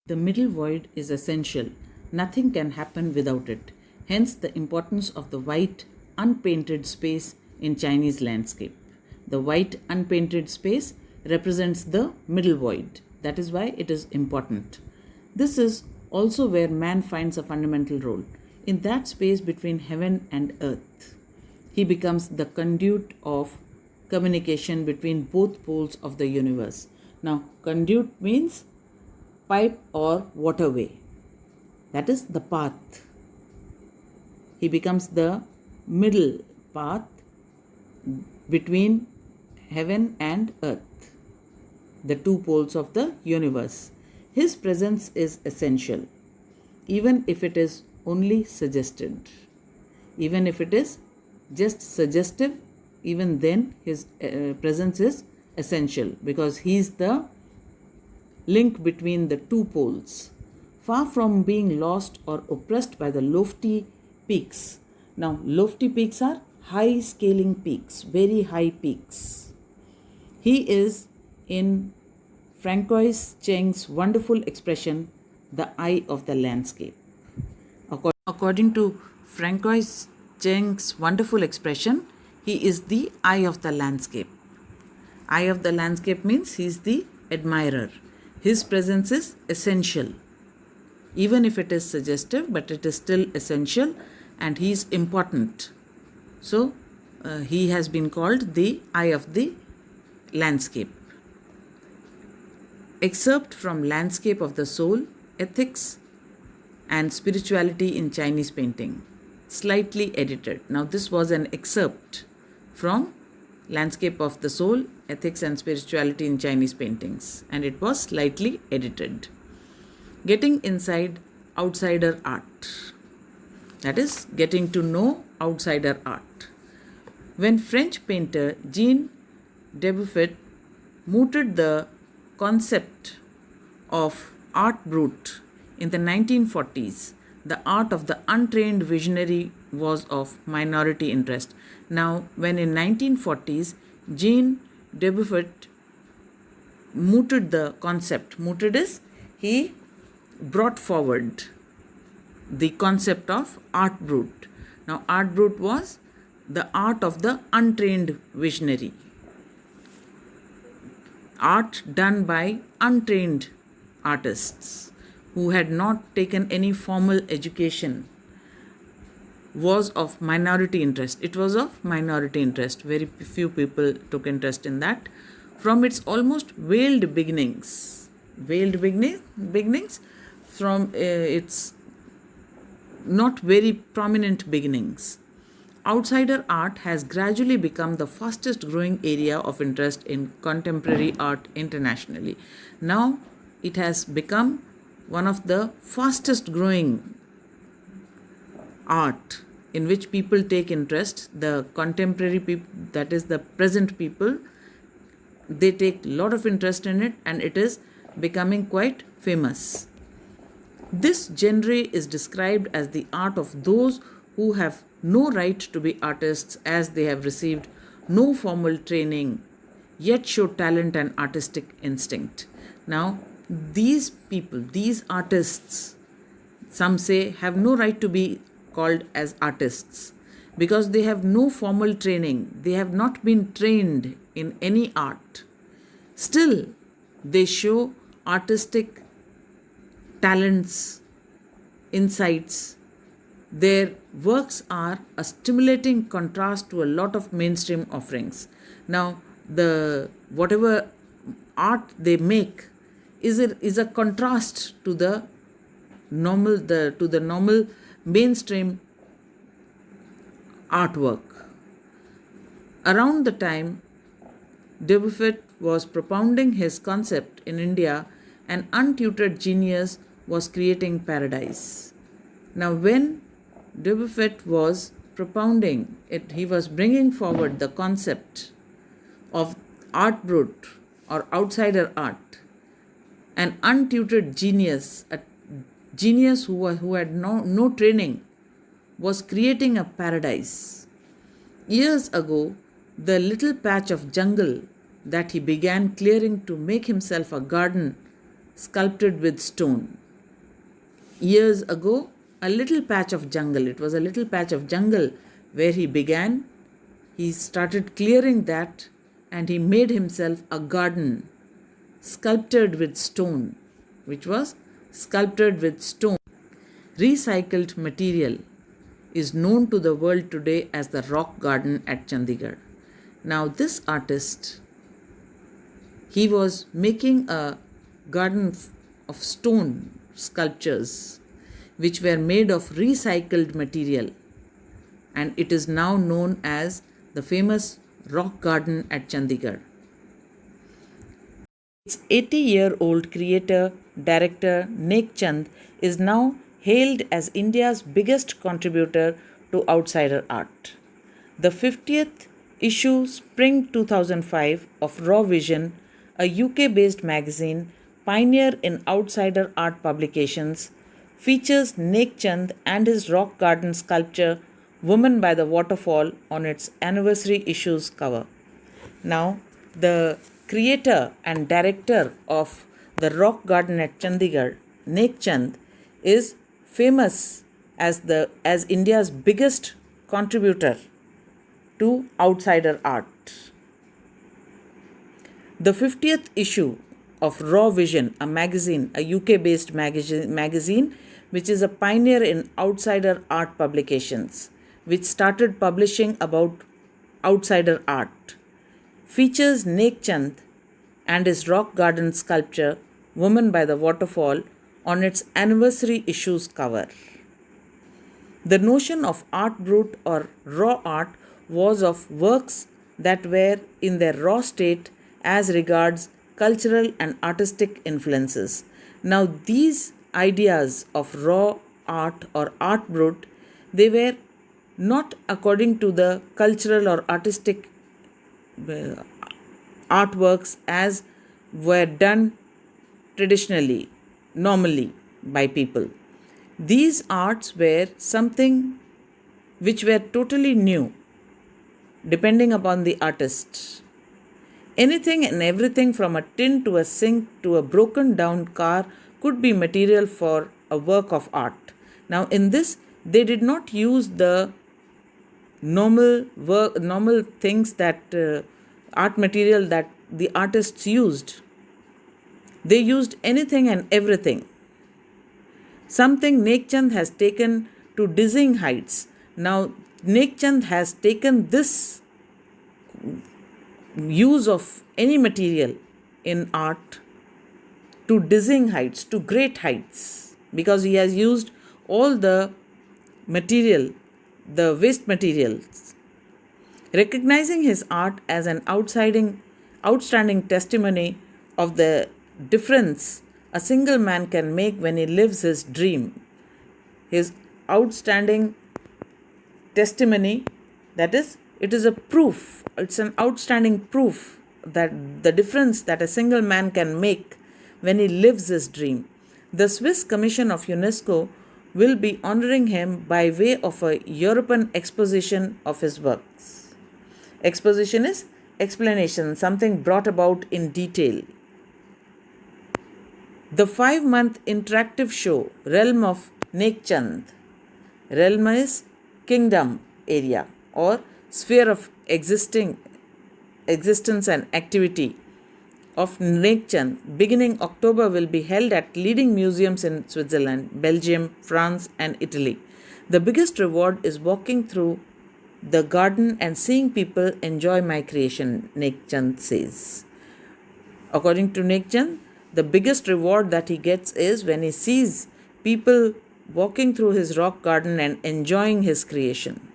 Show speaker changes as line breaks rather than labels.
The middle void is essential. Nothing can happen without it. Hence, the importance of the white, unpainted space in Chinese landscape. The white, unpainted space represents the middle void. That is why it is important. This is also where man finds a fundamental role. In that space between heaven and earth, he becomes the conduit of communication between both poles of the universe. Now, conduit means pipe or waterway. That is the path. He becomes the middle path between heaven and earth, the two poles of the universe. His presence is essential, even if it is only suggested. Even if it is just suggestive, even then his presence is essential because he is the link between the two poles, far from being lost or oppressed by the lofty peaks. Now, lofty peaks are high scaling peaks, very high peaks. He is in Francois Cheng's wonderful expression, the eye of the landscape. According to Francois Cheng's wonderful expression, he is the eye of the landscape. Eye of the landscape means he is the admirer. His presence is essential. Even if it is suggestive, but it is still essential and he is important. So, he has been called the eye of the landscape. Excerpt from Landscape of the Soul, Ethics and Spirituality in Chinese Painting, slightly edited. Now, this was an excerpt from Landscape of the Soul, Ethics and Spirituality in Chinese Paintings, and it was slightly edited. Getting inside outsider art. That is, getting to know outsider art. When French painter Jean Dubuffet mooted the concept of art brut in the 1940s, the art of the untrained visionary was of minority interest. Now, when in 1940s, Jean Dubuffet mooted the concept. Mooted is he brought forward the concept of art brut. Now, art brut was the art of the untrained visionary. Art done by untrained artists who had not taken any formal education was of minority interest. It was of minority interest. Very few people took interest in that. From its almost veiled beginnings from its not very prominent beginnings, outsider art has gradually become the fastest growing area of interest in contemporary art internationally. Now, it has become one of the fastest growing art in which people take interest. The contemporary people, that is the present people, they take a lot of interest in it and it is becoming quite famous. This genre is described as the art of those who have no right to be artists as they have received no formal training yet show talent and artistic instinct. Now, these people, these artists, some say have no right to be called as artists because they have no formal training. They have not been trained in any art. Still, they show artistic talents, insights. Their works are a stimulating contrast to a lot of mainstream offerings. Now, the whatever art they make is a contrast to the normal mainstream artwork. Around the time Dubuffet was propounding his concept in India, an untutored genius was creating paradise. Now, when Dubuffet was propounding it, he was bringing forward the concept of art brut or outsider art. An untutored genius, a genius who had no training, was creating a paradise. Years ago, the little patch of jungle that he began clearing to make himself a garden sculpted with stone. Years ago, a little patch of jungle, it was a little patch of jungle where he began. He started clearing that and he made himself a garden sculpted with stone, which was sculpted with stone. Recycled material is known to the world today as the Rock Garden at Chandigarh. Now, this artist, he was making a garden of stone sculptures which were made of recycled material, and it is now known as the famous Rock Garden at Chandigarh. Its 80-year-old creator, director Nek Chand is now hailed as India's biggest contributor to outsider art. The 50th issue, Spring 2005, of Raw Vision, a UK based magazine, pioneer in outsider art publications, features Nek Chand and his rock garden sculpture Woman by the Waterfall on its anniversary issue's cover. Now, the creator and director of the Rock Garden at Chandigarh, Nek Chand, is famous as India's biggest contributor to outsider art. The 50th issue of Raw Vision, a UK based magazine which is a pioneer in outsider art publications, which started publishing about outsider art, features Nek Chand and his rock garden sculpture Woman by the Waterfall on its anniversary issue's cover. The notion of art brut or raw art was of works that were in their raw state as regards cultural and artistic influences. Now, these ideas of raw art or art brut, they were not according to the cultural or artistic artworks as were done traditionally, normally by people. These arts were something which were totally new, depending upon the artist. Anything and everything from a tin to a sink to a broken down car could be material for a work of art. Now, in this, they did not use the normal things that art material that the artists used. They used anything and everything. Something Nek Chand has taken to dizzying heights. Now, Nek Chand has taken this use of any material in art to dizzying heights, to great heights, because he has used all the material, the waste materials. Recognizing his art as an outstanding testimony of the difference a single man can make when he lives his dream. His outstanding testimony, that is, it is a proof, it's an outstanding proof that the difference that a single man can make when he lives his dream. The Swiss Commission of UNESCO will be honoring him by way of a European exposition of his works. Exposition is explanation, something brought about in detail. The 5-month interactive show, Realm of Nek Chand. Realm is kingdom area or sphere of existence and activity of Nek Chand, beginning October, will be held at leading museums in Switzerland, Belgium, France, and Italy. The biggest reward is walking through the garden and seeing people enjoy my creation, Nek Chand says. According to Nek Chand, the biggest reward that he gets is when he sees people walking through his rock garden and enjoying his creation.